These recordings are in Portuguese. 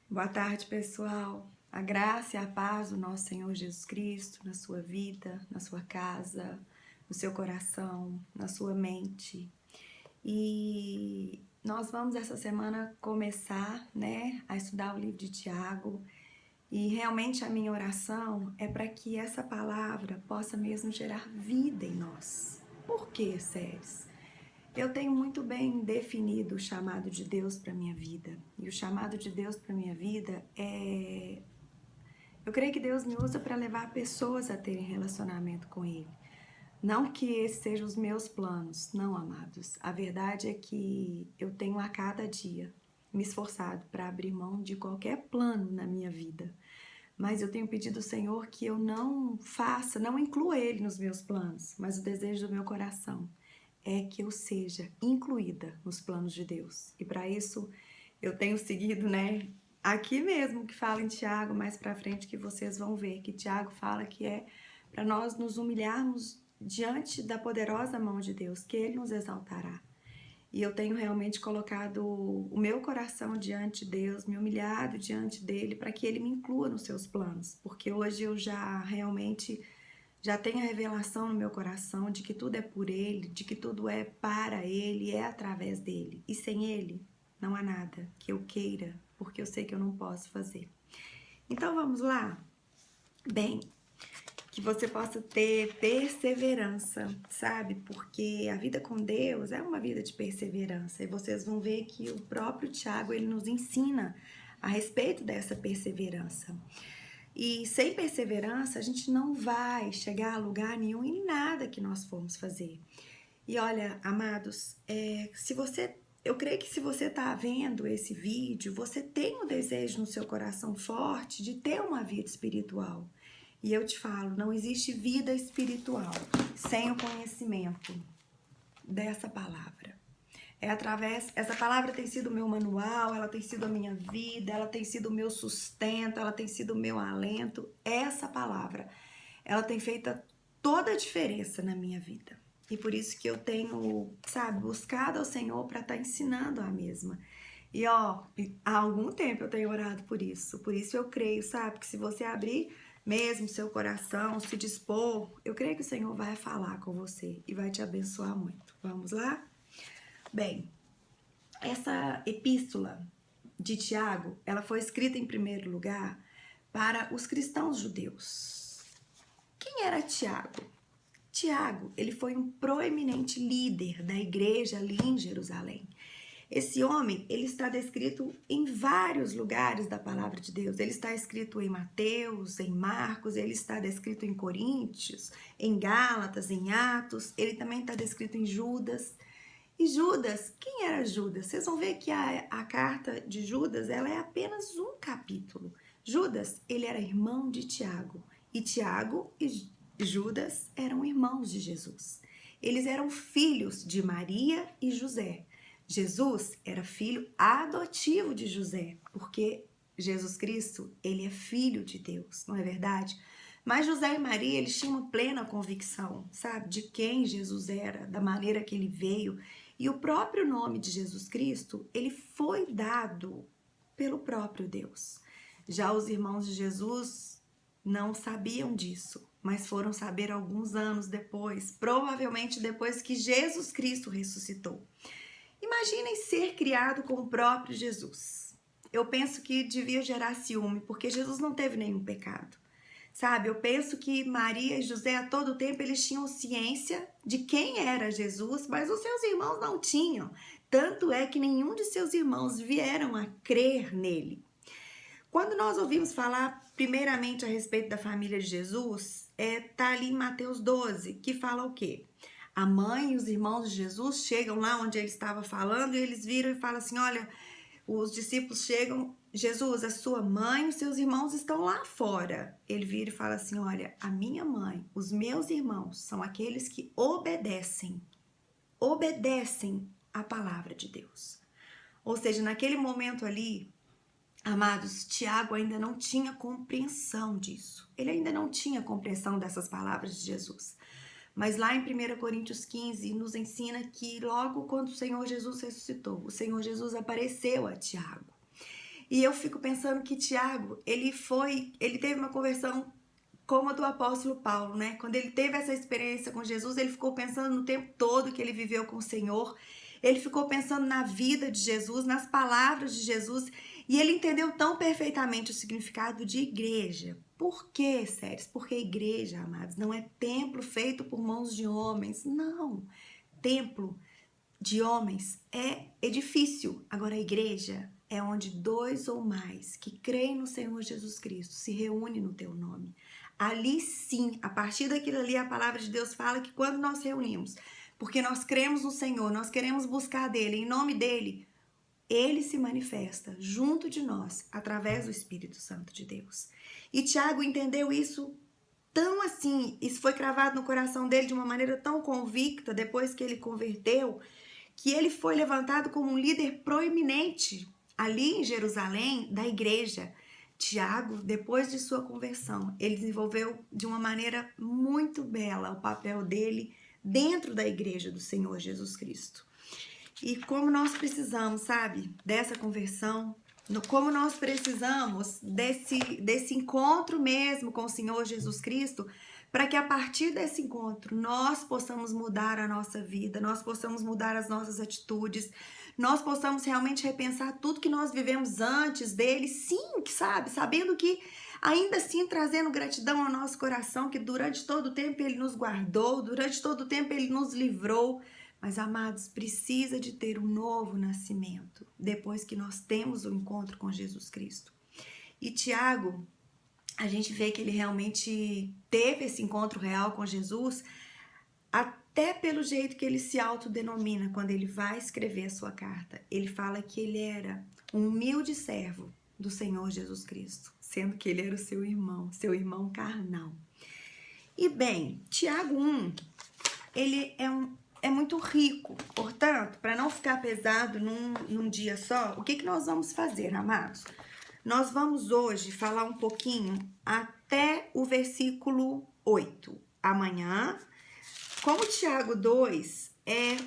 Boa tarde, pessoal. A graça e a paz do nosso Senhor Jesus Cristo na sua vida, na sua casa, no seu coração, na sua mente. E nós vamos essa semana começar, a estudar o livro de Tiago. E realmente a minha oração é para que essa palavra possa mesmo gerar vida em nós. Por quê, Séries? Eu tenho muito bem definido o chamado de Deus para minha vida. E o chamado de Deus para minha vida é... Eu creio que Deus me usa para levar pessoas a terem relacionamento com Ele. Não que esses sejam os meus planos, não, amados. A verdade é que eu tenho a cada dia me esforçado para abrir mão de qualquer plano na minha vida. Mas eu tenho pedido ao Senhor que eu não inclua Ele nos meus planos, mas o desejo do meu coração é que eu seja incluída nos planos de Deus. E para isso eu tenho seguido, aqui mesmo que fala em Tiago, mais para frente que vocês vão ver que Tiago fala que é para nós nos humilharmos diante da poderosa mão de Deus, que Ele nos exaltará. E eu tenho realmente colocado o meu coração diante de Deus, me humilhado diante dele para que ele me inclua nos seus planos, porque hoje eu já tenho a revelação no meu coração de que tudo é por ele, de que tudo é para ele, é através dele. E sem ele não há nada que eu queira, porque eu sei que eu não posso fazer. Então vamos lá? Bem, que você possa ter perseverança, sabe? Porque a vida com Deus é uma vida de perseverança. E vocês vão ver que o próprio Tiago, ele nos ensina a respeito dessa perseverança. E sem perseverança, a gente não vai chegar a lugar nenhum em nada que nós formos fazer. E olha, amados, eu creio que se você está vendo esse vídeo, você tem um desejo no seu coração forte de ter uma vida espiritual. E eu te falo, não existe vida espiritual sem o conhecimento dessa palavra. Essa palavra tem sido o meu manual, ela tem sido a minha vida, ela tem sido o meu sustento, ela tem sido o meu alento. Essa palavra, ela tem feito toda a diferença na minha vida. E por isso que eu tenho, buscado ao Senhor para estar ensinando a mesma. E há algum tempo eu tenho orado por isso. Por isso eu creio, que se você abrir mesmo seu coração, se dispor, eu creio que o Senhor vai falar com você e vai te abençoar muito. Vamos lá? Bem, essa epístola de Tiago, ela foi escrita em primeiro lugar para os cristãos judeus. Quem era Tiago? Tiago, ele foi um proeminente líder da igreja ali em Jerusalém. Esse homem, ele está descrito em vários lugares da palavra de Deus. Ele está escrito em Mateus, em Marcos, ele está descrito em Coríntios, em Gálatas, em Atos, ele também está descrito em Judas. E Judas, quem era Judas? Vocês vão ver que a carta de Judas, ela é apenas um capítulo. Judas, ele era irmão de Tiago. E Tiago e Judas eram irmãos de Jesus. Eles eram filhos de Maria e José. Jesus era filho adotivo de José, porque Jesus Cristo, ele é filho de Deus, não é verdade? Mas José e Maria, eles tinham uma plena convicção, de quem Jesus era, da maneira que ele veio. E o próprio nome de Jesus Cristo, ele foi dado pelo próprio Deus. Já os irmãos de Jesus não sabiam disso, mas foram saber alguns anos depois, provavelmente depois que Jesus Cristo ressuscitou. Imaginem ser criado com o próprio Jesus. Eu penso que devia gerar ciúme, porque Jesus não teve nenhum pecado. Eu penso que Maria e José a todo tempo eles tinham ciência de quem era Jesus, mas os seus irmãos não tinham. Tanto é que nenhum de seus irmãos vieram a crer nele. Quando nós ouvimos falar primeiramente a respeito da família de Jesus, tá ali em Mateus 12, que fala o quê? A mãe e os irmãos de Jesus chegam lá onde ele estava falando e eles viram e falam assim, olha, os discípulos chegam, Jesus, a sua mãe e os seus irmãos estão lá fora. Ele vira e fala assim, olha, a minha mãe, os meus irmãos são aqueles que obedecem à palavra de Deus. Ou seja, naquele momento ali, amados, Tiago ainda não tinha compreensão disso. Ele ainda não tinha compreensão dessas palavras de Jesus. Mas lá em 1 Coríntios 15 nos ensina que logo quando o Senhor Jesus ressuscitou, o Senhor Jesus apareceu a Tiago. E eu fico pensando que Tiago, ele teve uma conversão como a do apóstolo Paulo, né? Quando ele teve essa experiência com Jesus, ele ficou pensando no tempo todo que ele viveu com o Senhor. Ele ficou pensando na vida de Jesus, nas palavras de Jesus, e ele entendeu tão perfeitamente o significado de igreja. Por quê, Séries? Porque igreja, amados, não é templo feito por mãos de homens. Não. Templo de homens é edifício. Agora, a igreja é onde 2 ou mais que creem no Senhor Jesus Cristo se reúnem no teu nome. Ali sim, a partir daquilo ali, a palavra de Deus fala que quando nós reunimos, porque nós cremos no Senhor, nós queremos buscar dele, em nome dele, ele se manifesta junto de nós, através do Espírito Santo de Deus. E Tiago entendeu isso tão assim, isso foi cravado no coração dele de uma maneira tão convicta, depois que ele converteu, que ele foi levantado como um líder proeminente ali em Jerusalém da igreja. Tiago, depois de sua conversão, ele desenvolveu de uma maneira muito bela o papel dele dentro da igreja do Senhor Jesus Cristo. E como nós precisamos, sabe, dessa conversão, como nós precisamos desse encontro mesmo com o Senhor Jesus Cristo, para que a partir desse encontro nós possamos mudar a nossa vida, nós possamos mudar as nossas atitudes, nós possamos realmente repensar tudo que nós vivemos antes dele, sim, sabe, sabendo que ainda assim trazendo gratidão ao nosso coração, que durante todo o tempo ele nos guardou, durante todo o tempo ele nos livrou. Mas, amados, precisa de ter um novo nascimento depois que nós temos o encontro com Jesus Cristo. E Tiago, a gente vê que ele realmente teve esse encontro real com Jesus, até pelo jeito que ele se autodenomina quando ele vai escrever a sua carta. Ele fala que ele era um humilde servo do Senhor Jesus Cristo, sendo que ele era o seu irmão carnal. E bem, Tiago 1, ele é muito rico, portanto, para não ficar pesado num dia só, o que nós vamos fazer, amados? Nós vamos hoje falar um pouquinho até o versículo 8. Amanhã, como Tiago 2 é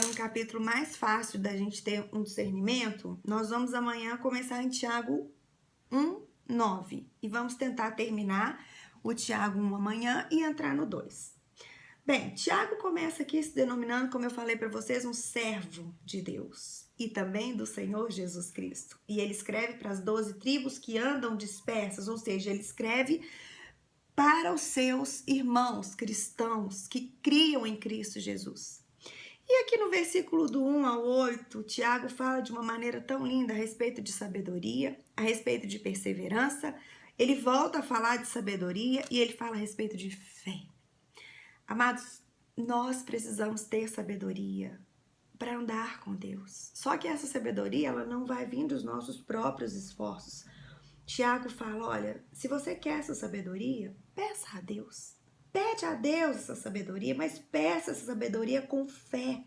um capítulo mais fácil da gente ter um discernimento, nós vamos amanhã começar em Tiago 1:9 e vamos tentar terminar o Tiago 1 amanhã e entrar no 2. Bem, Tiago começa aqui se denominando, como eu falei para vocês, um servo de Deus e também do Senhor Jesus Cristo. E ele escreve para as 12 tribos que andam dispersas, ou seja, ele escreve para os seus irmãos cristãos que criam em Cristo Jesus. E aqui no versículo do 1 ao 8, Tiago fala de uma maneira tão linda a respeito de sabedoria, a respeito de perseverança. Ele volta a falar de sabedoria e ele fala a respeito de fé. Amados, nós precisamos ter sabedoria para andar com Deus. Só que essa sabedoria, ela não vai vir dos nossos próprios esforços. Tiago fala, olha, se você quer essa sabedoria, peça a Deus. Pede a Deus essa sabedoria, mas peça essa sabedoria com fé,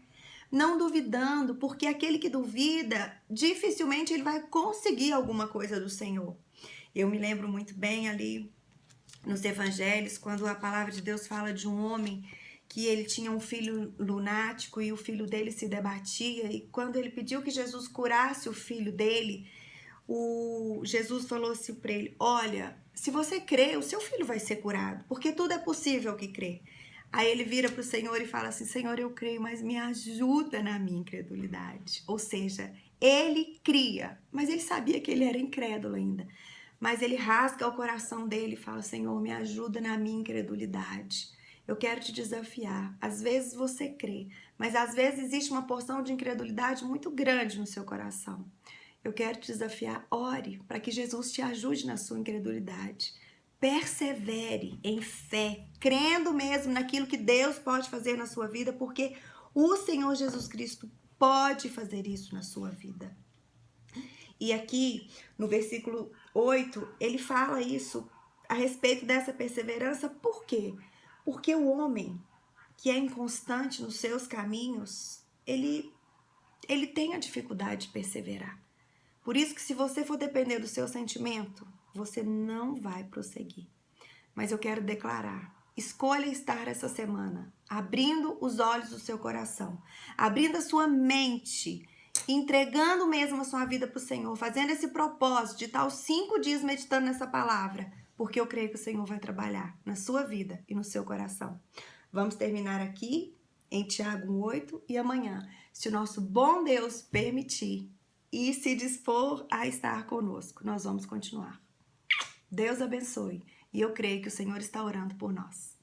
não duvidando, porque aquele que duvida, dificilmente ele vai conseguir alguma coisa do Senhor. Eu me lembro muito bem ali nos evangelhos, quando a palavra de Deus fala de um homem que ele tinha um filho lunático e o filho dele se debatia, e quando ele pediu que Jesus curasse o filho dele, Jesus falou assim para ele, olha, se você crê, o seu filho vai ser curado, porque tudo é possível ao que crê. Aí ele vira para o Senhor e fala assim, Senhor, eu creio, mas me ajuda na minha incredulidade. Ou seja, ele cria, mas ele sabia que ele era incrédulo ainda. Mas ele rasga o coração dele e fala, Senhor, me ajuda na minha incredulidade. Eu quero te desafiar. Às vezes você crê, mas às vezes existe uma porção de incredulidade muito grande no seu coração. Eu quero te desafiar, ore para que Jesus te ajude na sua incredulidade. Persevere em fé, crendo mesmo naquilo que Deus pode fazer na sua vida, porque o Senhor Jesus Cristo pode fazer isso na sua vida. E aqui, no versículo 8, ele fala isso a respeito dessa perseverança. Por quê? Porque o homem que é inconstante nos seus caminhos, ele tem a dificuldade de perseverar. Por isso que se você for depender do seu sentimento, você não vai prosseguir. Mas eu quero declarar, escolha estar essa semana abrindo os olhos do seu coração, abrindo a sua mente entregando mesmo a sua vida para o Senhor, fazendo esse propósito de estar os 5 dias meditando nessa palavra, porque eu creio que o Senhor vai trabalhar na sua vida e no seu coração. Vamos terminar aqui em Tiago 8 e amanhã, se o nosso bom Deus permitir e se dispor a estar conosco, nós vamos continuar. Deus abençoe e eu creio que o Senhor está orando por nós.